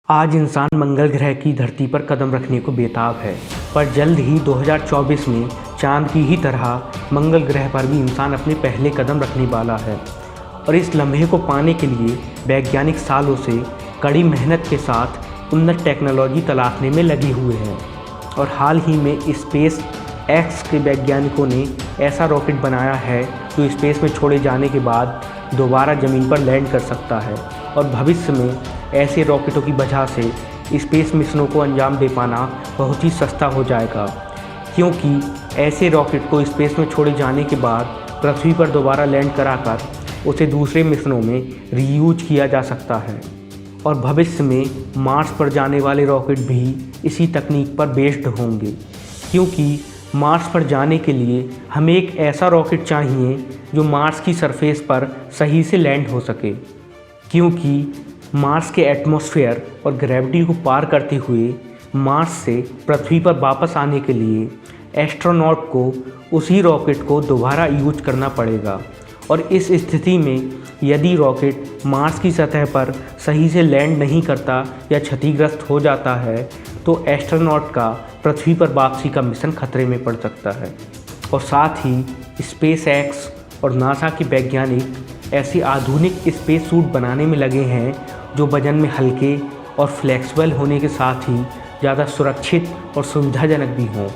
आज इंसान मंगल ग्रह की धरती पर कदम रखने को बेताब है, पर जल्द ही 2024 में चांद की ही तरह मंगल ग्रह पर भी इंसान अपने पहले कदम रखने वाला है। और इस लम्हे को पाने के लिए वैज्ञानिक सालों से कड़ी मेहनत के साथ उन्नत टेक्नोलॉजी तलाशने में लगे हुए हैं। और हाल ही में स्पेस एक्स के वैज्ञानिकों ने ऐसा रॉकेट बनाया है जो स्पेस में छोड़े जाने के बाद दोबारा ज़मीन पर लैंड कर सकता है। और भविष्य में ऐसे रॉकेटों की वजह से स्पेस मिशनों को अंजाम दे पाना बहुत ही सस्ता हो जाएगा, क्योंकि ऐसे रॉकेट को स्पेस में छोड़े जाने के बाद पृथ्वी पर दोबारा लैंड कराकर उसे दूसरे मिशनों में रीयूज किया जा सकता है। और भविष्य में मार्स पर जाने वाले रॉकेट भी इसी तकनीक पर बेस्ड होंगे, क्योंकि मार्स पर जाने के लिए हमें एक ऐसा रॉकेट चाहिए जो मार्स की सरफेस पर सही से लैंड हो सके, क्योंकि मार्स के एटमॉस्फेयर और ग्रेविटी को पार करते हुए मार्स से पृथ्वी पर वापस आने के लिए एस्ट्रोनॉट को उसी रॉकेट को दोबारा यूज करना पड़ेगा। और इस स्थिति में यदि रॉकेट मार्स की सतह पर सही से लैंड नहीं करता या क्षतिग्रस्त हो जाता है तो एस्ट्रोनॉट का पृथ्वी पर वापसी का मिशन खतरे में पड़ सकता है। और साथ ही स्पेस एक्स और नासा के वैज्ञानिक ऐसे आधुनिक स्पेस सूट बनाने में लगे हैं जो वजन में हल्के और फ्लेक्सिबल होने के साथ ही ज़्यादा सुरक्षित और सुविधाजनक भी हों।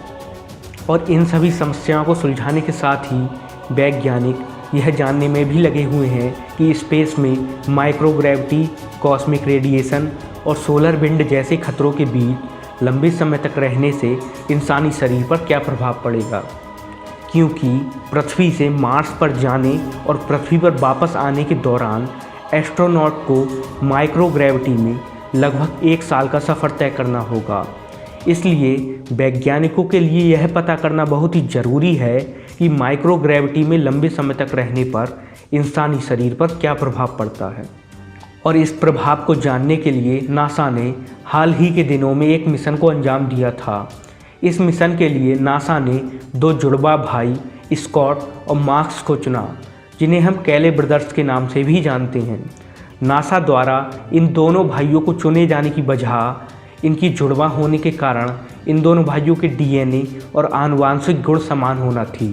और इन सभी समस्याओं को सुलझाने के साथ ही वैज्ञानिक यह जानने में भी लगे हुए हैं कि स्पेस में माइक्रोग्रेविटी, कॉस्मिक रेडिएशन और सोलर विंड जैसे खतरों के बीच लंबे समय तक रहने से इंसानी शरीर पर क्या प्रभाव पड़ेगा, क्योंकि पृथ्वी से मार्स पर जाने और पृथ्वी पर वापस आने के दौरान एस्ट्रोनॉट को माइक्रोग्रेविटी में लगभग 1 साल का सफ़र तय करना होगा। इसलिए वैज्ञानिकों के लिए यह पता करना बहुत ही ज़रूरी है कि माइक्रोग्रेविटी में लंबे समय तक रहने पर इंसानी शरीर पर क्या प्रभाव पड़ता है। और इस प्रभाव को जानने के लिए नासा ने हाल ही के दिनों में एक मिशन को अंजाम दिया था। इस मिशन के लिए नासा ने 2 जुड़वा भाई स्कॉट और मार्क्स को चुना, जिन्हें हम कैले ब्रदर्स के नाम से भी जानते हैं। नासा द्वारा इन दोनों भाइयों को चुने जाने की वजह इनकी जुड़वा होने के कारण इन दोनों भाइयों के डीएनए और आनुवांशिक गुण समान होना थी।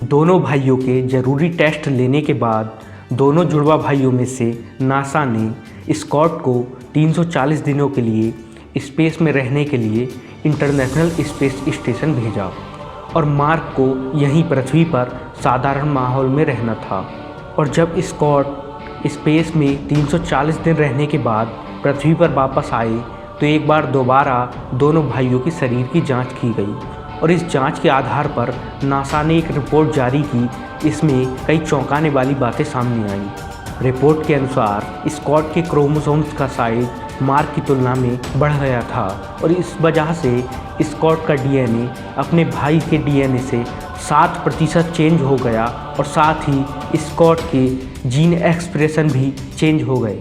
दोनों भाइयों के ज़रूरी टेस्ट लेने के बाद दोनों जुड़वा भाइयों में से नासा ने स्कॉट को 340 दिनों के लिए स्पेस में रहने के लिए इंटरनेशनल स्पेस स्टेशन भेजा और मार्क को यहीं पृथ्वी पर साधारण माहौल में रहना था। और जब स्कॉट स्पेस में 340 दिन रहने के बाद पृथ्वी पर वापस आए तो एक बार दोबारा दोनों भाइयों के शरीर की जांच की गई। और इस जांच के आधार पर नासा ने एक रिपोर्ट जारी की। इसमें कई चौंकाने वाली बातें सामने आईं। रिपोर्ट के अनुसार स्कॉट के क्रोमोसोम्स का साइज मार्क की तुलना में बढ़ गया था और इस वजह से स्कॉट का डीएनए अपने भाई के डीएनए से 7% चेंज हो गया और साथ ही स्कॉट के जीन एक्सप्रेशन भी चेंज हो गए।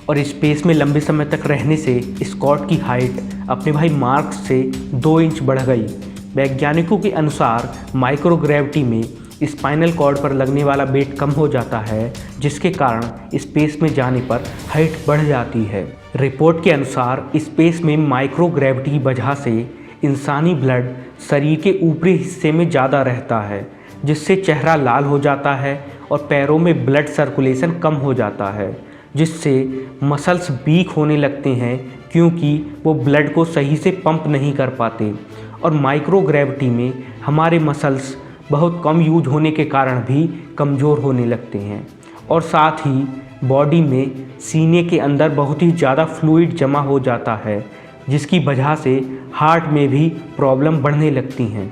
और स्पेस में लंबे समय तक रहने से स्कॉट की हाइट अपने भाई मार्क से 2 इंच बढ़ गई। वैज्ञानिकों के अनुसार माइक्रोग्रेविटी में स्पाइनल कॉर्ड पर लगने वाला वेट कम हो जाता है, जिसके कारण स्पेस में जाने पर हाइट बढ़ जाती है। रिपोर्ट के अनुसार स्पेस में माइक्रोग्रेविटी की वजह से इंसानी ब्लड शरीर के ऊपरी हिस्से में ज़्यादा रहता है, जिससे चेहरा लाल हो जाता है और पैरों में ब्लड सर्कुलेशन कम हो जाता है, जिससे मसल्स वीक होने लगते हैं क्योंकि वो ब्लड को सही से पंप नहीं कर पाते। और माइक्रोग्रेविटी में हमारे मसल्स बहुत कम यूज होने के कारण भी कमज़ोर होने लगते हैं। और साथ ही बॉडी में सीने के अंदर बहुत ही ज़्यादा फ्लूइड जमा हो जाता है, जिसकी वजह से हार्ट में भी प्रॉब्लम बढ़ने लगती हैं।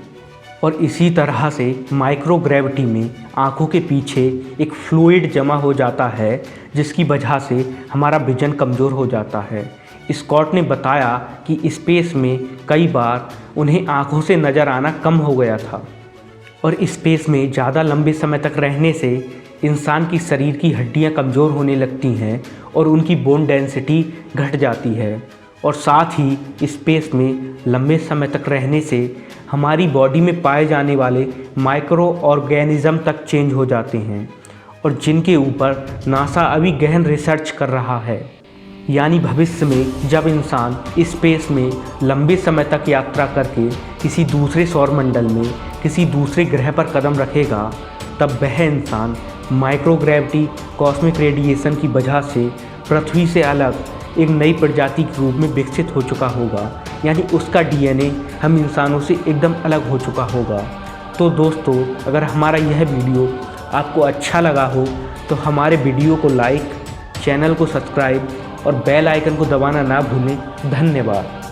और इसी तरह से माइक्रोग्रेविटी में आँखों के पीछे एक फ्लूइड जमा हो जाता है, जिसकी वजह से हमारा विजन कमज़ोर हो जाता है। स्कॉट ने बताया कि स्पेस में कई बार उन्हें आँखों से नज़र आना कम हो गया था। और स्पेस में ज़्यादा लंबे समय तक रहने से इंसान की शरीर की हड्डियां कमज़ोर होने लगती हैं और उनकी बोन डेंसिटी घट जाती है। और साथ ही स्पेस में लंबे समय तक रहने से हमारी बॉडी में पाए जाने वाले माइक्रो ऑर्गेनिज़म तक चेंज हो जाते हैं और जिनके ऊपर नासा अभी गहन रिसर्च कर रहा है। यानी भविष्य में जब इंसान स्पेस में लंबे समय तक यात्रा करके किसी दूसरे सौरमंडल में किसी दूसरे ग्रह पर कदम रखेगा, तब वह इंसान माइक्रोग्रेविटी कॉस्मिक रेडिएशन की वजह से पृथ्वी से अलग एक नई प्रजाति के रूप में विकसित हो चुका होगा, यानी उसका डीएनए हम इंसानों से एकदम अलग हो चुका होगा। तो दोस्तों, अगर हमारा यह वीडियो आपको अच्छा लगा हो तो हमारे वीडियो को लाइक, चैनल को सब्सक्राइब और बेल आइकन को दबाना ना भूलें। धन्यवाद।